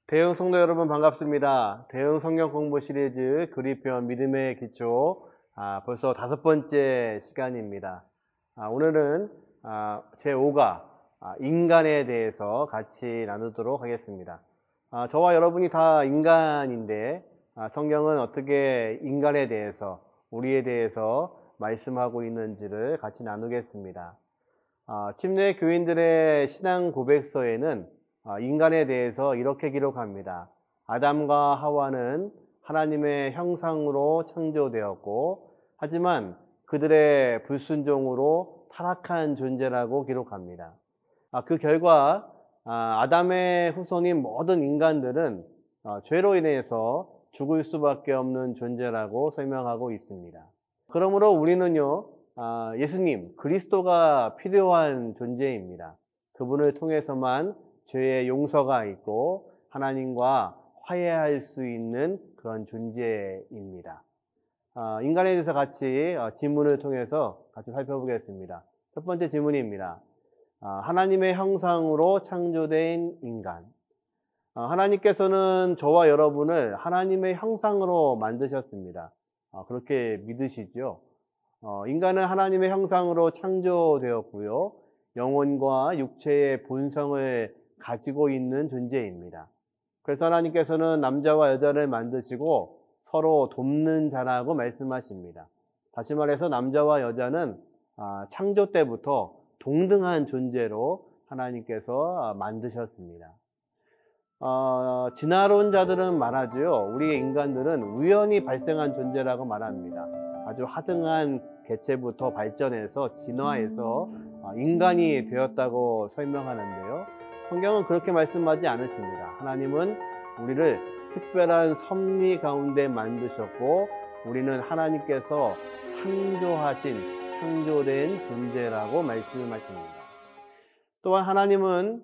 대형 성도 여러분 반갑습니다. 대형 성경 공부 시리즈 그리스도의 믿음의 기초 벌써 5번째 시간입니다. 오늘은 제5가 인간에 대해서 같이 나누도록 하겠습니다. 저와 여러분이 다 인간인데 성경은 어떻게 인간에 대해서 우리에 대해서 말씀하고 있는지를 같이 나누겠습니다. 침례 교인들의 신앙 고백서에는 인간에 대해서 이렇게 기록합니다. 아담과 하와는 하나님의 형상으로 창조되었고 하지만 그들의 불순종으로 타락한 존재라고 기록합니다. 그 결과 아담의 후손인 모든 인간들은 죄로 인해서 죽을 수밖에 없는 존재라고 설명하고 있습니다. 그러므로 우리는요, 예수님, 그리스도가 필요한 존재입니다. 그분을 통해서만 죄의 용서가 있고 하나님과 화해할 수 있는 그런 존재입니다. 인간에 대해서 같이 지문을 통해서 같이 살펴보겠습니다. 첫 번째 지문입니다. 하나님의 형상으로 창조된 인간. 하나님께서는 저와 여러분을 하나님의 형상으로 만드셨습니다. 그렇게 믿으시죠? 인간은 하나님의 형상으로 창조되었고요. 영혼과 육체의 본성을 가지고 있는 존재입니다. 그래서 하나님께서는 남자와 여자를 만드시고 서로 돕는 자라고 말씀하십니다. 다시 말해서 남자와 여자는 창조 때부터 동등한 존재로 하나님께서 만드셨습니다. 진화론자들은 말하죠. 우리 인간들은 우연히 발생한 존재라고 말합니다. 아주 하등한 개체부터 발전해서 진화해서 인간이 되었다고 설명하는데요. 성경은 그렇게 말씀하지 않으십니다. 하나님은 우리를 특별한 섭리 가운데 만드셨고 우리는 하나님께서 창조된 존재라고 말씀하십니다. 또한 하나님은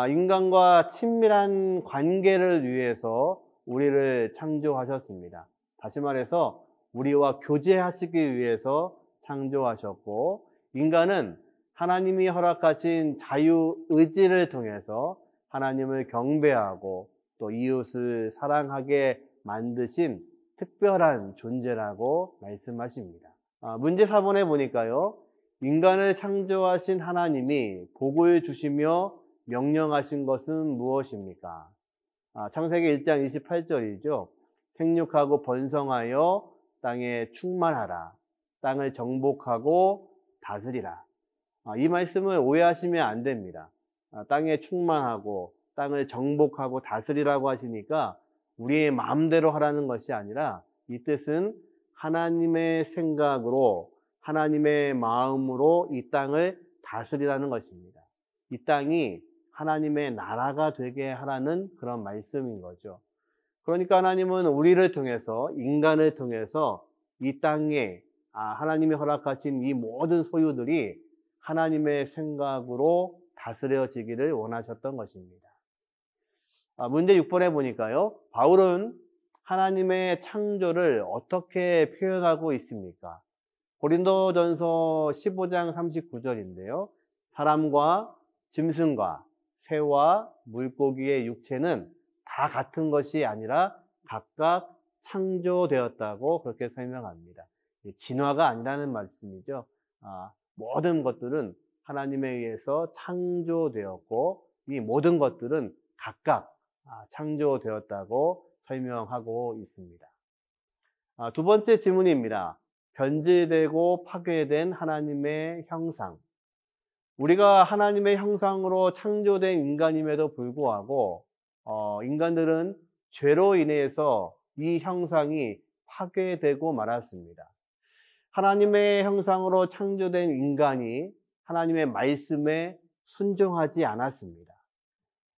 인간과 친밀한 관계를 위해서 우리를 창조하셨습니다. 다시 말해서 우리와 교제하시기 위해서 창조하셨고 인간은 하나님이 허락하신 자유의지를 통해서 하나님을 경배하고 또 이웃을 사랑하게 만드신 특별한 존재라고 말씀하십니다. 문제 4번에 보니까요. 인간을 창조하신 하나님이 복을 주시며 명령하신 것은 무엇입니까? 창세기 1장 28절이죠. 생육하고 번성하여 땅에 충만하라. 땅을 정복하고 다스리라. 이 말씀을 오해하시면 안 됩니다. 땅에 충만하고 땅을 정복하고 다스리라고 하시니까 우리의 마음대로 하라는 것이 아니라 이 뜻은 하나님의 생각으로 하나님의 마음으로 이 땅을 다스리라는 것입니다. 이 땅이 하나님의 나라가 되게 하라는 그런 말씀인 거죠. 그러니까 하나님은 우리를 통해서 인간을 통해서 이 땅에 하나님이 허락하신 이 모든 소유들이 하나님의 생각으로 다스려지기를 원하셨던 것입니다. 문제 6번에 보니까요. 바울은 하나님의 창조를 어떻게 표현하고 있습니까? 고린도전서 15장 39절인데요. 사람과 짐승과 새와 물고기의 육체는 다 같은 것이 아니라 각각 창조되었다고 그렇게 설명합니다. 진화가 아니라는 말씀이죠. 모든 것들은 하나님에 의해서 창조되었고 이 모든 것들은 각각 창조되었다고 설명하고 있습니다. 두 번째 질문입니다. 변질되고 파괴된 하나님의 형상. 우리가 하나님의 형상으로 창조된 인간임에도 불구하고 인간들은 죄로 인해서 이 형상이 파괴되고 말았습니다. 하나님의 형상으로 창조된 인간이 하나님의 말씀에 순종하지 않았습니다.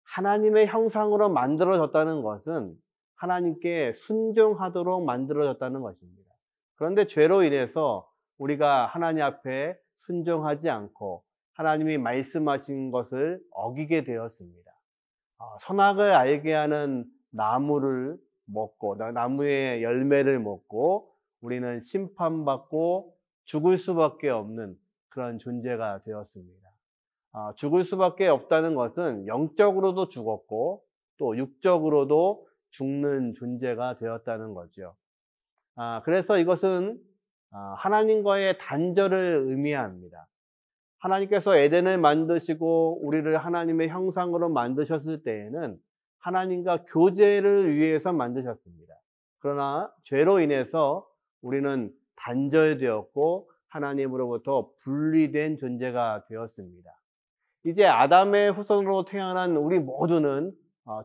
하나님의 형상으로 만들어졌다는 것은 하나님께 순종하도록 만들어졌다는 것입니다. 그런데 죄로 인해서 우리가 하나님 앞에 순종하지 않고 하나님이 말씀하신 것을 어기게 되었습니다. 선악을 알게 하는 나무를 먹고, 나무의 열매를 먹고 우리는 심판받고 죽을 수밖에 없는 그런 존재가 되었습니다. 죽을 수밖에 없다는 것은 영적으로도 죽었고 또 육적으로도 죽는 존재가 되었다는 거죠. 그래서 이것은 하나님과의 단절을 의미합니다. 하나님께서 에덴을 만드시고 우리를 하나님의 형상으로 만드셨을 때에는 하나님과 교제를 위해서 만드셨습니다. 그러나 죄로 인해서 우리는 단절되었고 하나님으로부터 분리된 존재가 되었습니다. 이제 아담의 후손으로 태어난 우리 모두는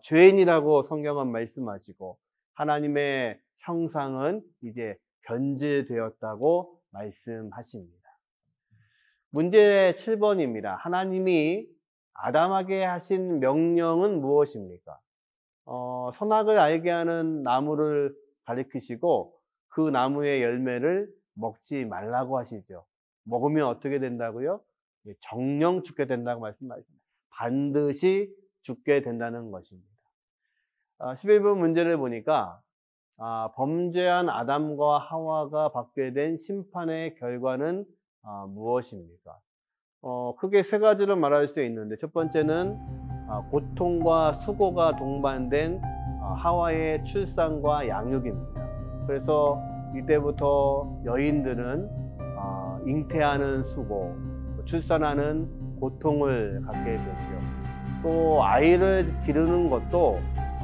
죄인이라고 성경은 말씀하시고 하나님의 형상은 이제 변질되었다고 말씀하십니다. 문제 7번입니다. 하나님이 아담에게 하신 명령은 무엇입니까? 선악을 알게 하는 나무를 가리키시고 그 나무의 열매를 먹지 말라고 하시죠. 먹으면 어떻게 된다고요? 정령 죽게 된다고 말씀하십니다. 반드시 죽게 된다는 것입니다. 11번 문제를 보니까 범죄한 아담과 하와가 받게 된 심판의 결과는 무엇입니까? 크게 세 가지로 말할 수 있는데 첫 번째는 고통과 수고가 동반된 하와의 출산과 양육입니다. 그래서 이때부터 여인들은 잉태하는 수고, 출산하는 고통을 갖게 되죠. 또 아이를 기르는 것도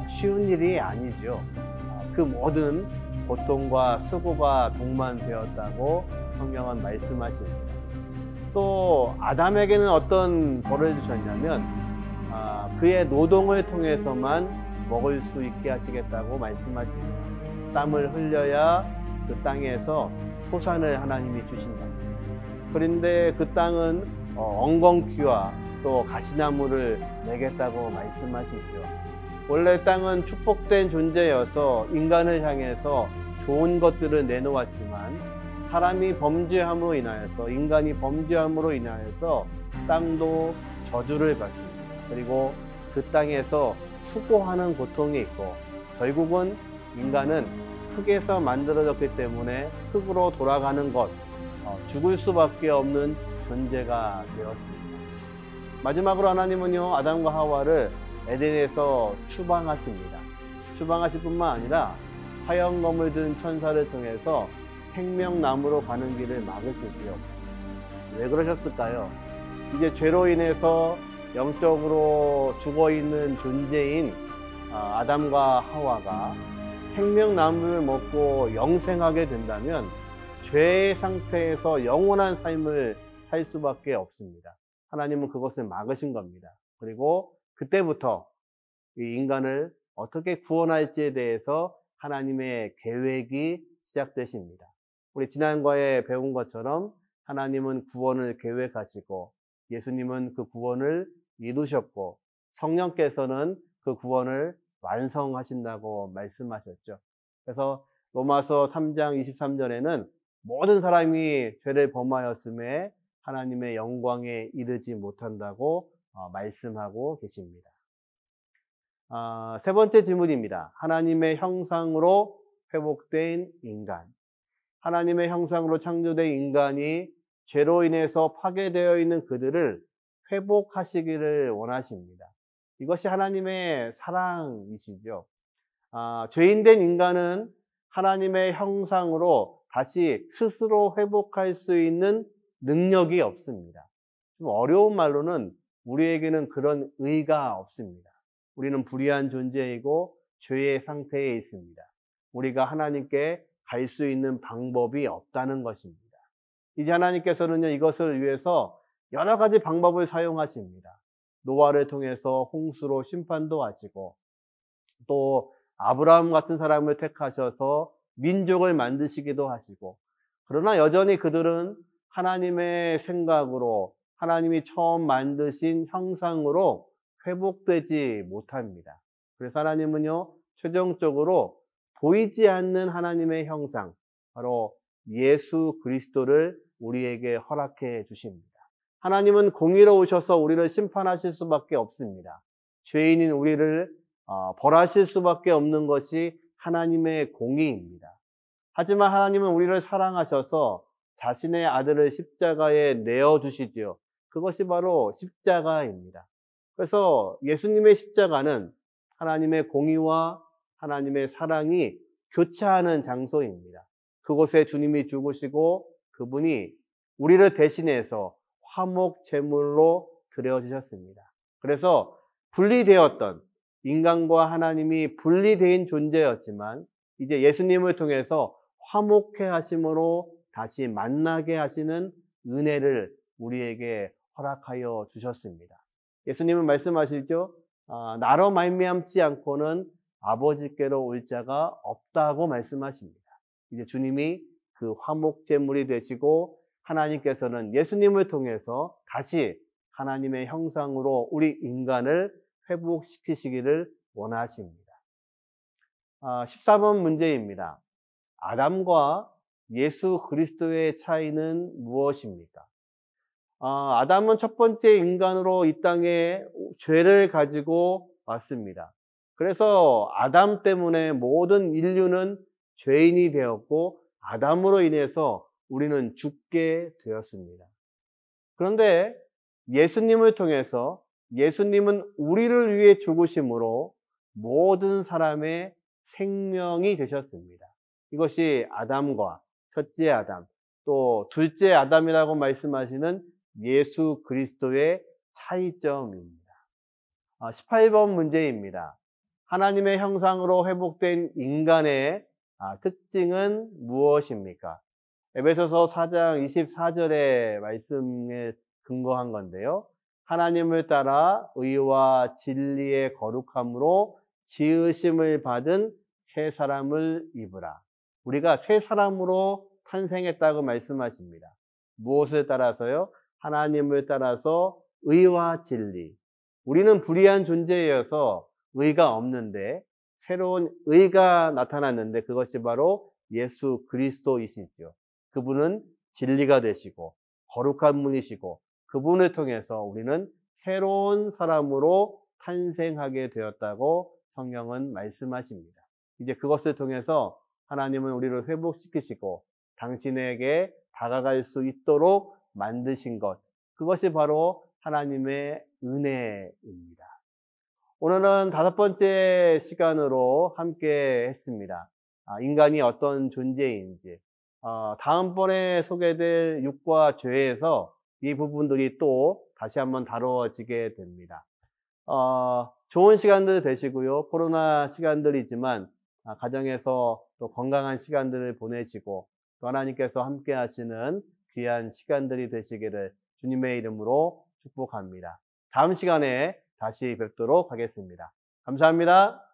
쉬운 일이 아니죠. 그 모든 고통과 수고가 동반되었다고 성경은 말씀하십니다. 또 아담에게는 어떤 벌을 주셨냐면 그의 노동을 통해서만 먹을 수 있게 하시겠다고 말씀하십니다. 땀을 흘려야 그 땅에서 소산을 하나님이 주신다. 그런데 그 땅은 엉겅퀴와 또 가시나무를 내겠다고 말씀하시죠. 원래 땅은 축복된 존재여서 인간을 향해서 좋은 것들을 내놓았지만 사람이 범죄함으로 인하여서, 인간이 범죄함으로 인하여서 땅도 저주를 받습니다. 그리고 그 땅에서 수고하는 고통이 있고 결국은 인간은 흙에서 만들어졌기 때문에 흙으로 돌아가는 것, 죽을 수밖에 없는 존재가 되었습니다. 마지막으로 하나님은요, 아담과 하와를 에덴에서 추방하십니다. 추방하실 뿐만 아니라 화염검을 든 천사를 통해서 생명나무로 가는 길을 막으시고요. 왜 그러셨을까요? 이제 죄로 인해서 영적으로 죽어있는 존재인 아담과 하와가 생명나무를 먹고 영생하게 된다면 죄의 상태에서 영원한 삶을 살 수밖에 없습니다. 하나님은 그것을 막으신 겁니다. 그리고 그때부터 이 인간을 어떻게 구원할지에 대해서 하나님의 계획이 시작되십니다. 우리 지난과에 배운 것처럼 하나님은 구원을 계획하시고 예수님은 그 구원을 이루셨고 성령께서는 그 구원을 완성하신다고 말씀하셨죠. 그래서 로마서 3장 23절에는 모든 사람이 죄를 범하였음에 하나님의 영광에 이르지 못한다고 말씀하고 계십니다. 세 번째 질문입니다. 하나님의 형상으로 회복된 인간. 하나님의 형상으로 창조된 인간이 죄로 인해서 파괴되어 있는 그들을 회복하시기를 원하십니다. 이것이 하나님의 사랑이시죠. 죄인된 인간은 하나님의 형상으로 다시 스스로 회복할 수 있는 능력이 없습니다. 좀 어려운 말로는 우리에게는 그런 의가 없습니다. 우리는 불의한 존재이고 죄의 상태에 있습니다. 우리가 하나님께 갈 수 있는 방법이 없다는 것입니다. 이제 하나님께서는요, 이것을 위해서 여러 가지 방법을 사용하십니다. 노아를 통해서 홍수로 심판도 하시고 또 아브라함 같은 사람을 택하셔서 민족을 만드시기도 하시고, 그러나 여전히 그들은 하나님의 생각으로 하나님이 처음 만드신 형상으로 회복되지 못합니다. 그래서 하나님은요, 최종적으로 보이지 않는 하나님의 형상, 바로 예수 그리스도를 우리에게 허락해 주십니다. 하나님은 공의로우셔서 우리를 심판하실 수밖에 없습니다. 죄인인 우리를 벌하실 수밖에 없는 것이 하나님의 공의입니다. 하지만 하나님은 우리를 사랑하셔서 자신의 아들을 십자가에 내어주시지요. 그것이 바로 십자가입니다. 그래서 예수님의 십자가는 하나님의 공의와 하나님의 사랑이 교차하는 장소입니다. 그곳에 주님이 죽으시고 그분이 우리를 대신해서 화목 제물로 드려주셨습니다. 그래서 분리되었던 인간과 하나님이 분리된 존재였지만 이제 예수님을 통해서 화목해 하심으로 다시 만나게 하시는 은혜를 우리에게 허락하여 주셨습니다. 예수님은 말씀하시죠. 나로 말미암지 않고는 아버지께로 올 자가 없다고 말씀하십니다. 이제 주님이 그 화목제물이 되시고 하나님께서는 예수님을 통해서 다시 하나님의 형상으로 우리 인간을 회복시키시기를 원하십니다. 14번 문제입니다. 아담과 예수 그리스도의 차이는 무엇입니까? 아담은 첫 번째 인간으로 이 땅에 죄를 가지고 왔습니다. 그래서 아담 때문에 모든 인류는 죄인이 되었고 아담으로 인해서 우리는 죽게 되었습니다. 그런데 예수님을 통해서 예수님은 우리를 위해 죽으심으로 모든 사람의 생명이 되셨습니다. 이것이 아담과 첫째 아담, 또 둘째 아담이라고 말씀하시는 예수 그리스도의 차이점입니다. 18번 문제입니다. 하나님의 형상으로 회복된 인간의 특징은 무엇입니까? 에베소서 4장 24절의 말씀에 근거한 건데요. 하나님을 따라 의와 진리의 거룩함으로 지으심을 받은 새 사람을 입으라. 우리가 새 사람으로 탄생했다고 말씀하십니다. 무엇을 따라서요? 하나님을 따라서 의와 진리. 우리는 불의한 존재여서 의가 없는데 새로운 의가 나타났는데 그것이 바로 예수 그리스도이시죠. 그분은 진리가 되시고 거룩한 분이시고 그분을 통해서 우리는 새로운 사람으로 탄생하게 되었다고 성경은 말씀하십니다. 이제 그것을 통해서 하나님은 우리를 회복시키시고 당신에게 다가갈 수 있도록 만드신 것, 그것이 바로 하나님의 은혜입니다. 오늘은 5번째 시간으로 함께 했습니다. 인간이 어떤 존재인지, 다음번에 소개될 육과 죄에서 이 부분들이 또 다시 한번 다루어지게 됩니다. 좋은 시간들 되시고요. 코로나 시간들이지만 가정에서 또 건강한 시간들을 보내시고 또 하나님께서 함께 하시는 귀한 시간들이 되시기를 주님의 이름으로 축복합니다. 다음 시간에 다시 뵙도록 하겠습니다. 감사합니다.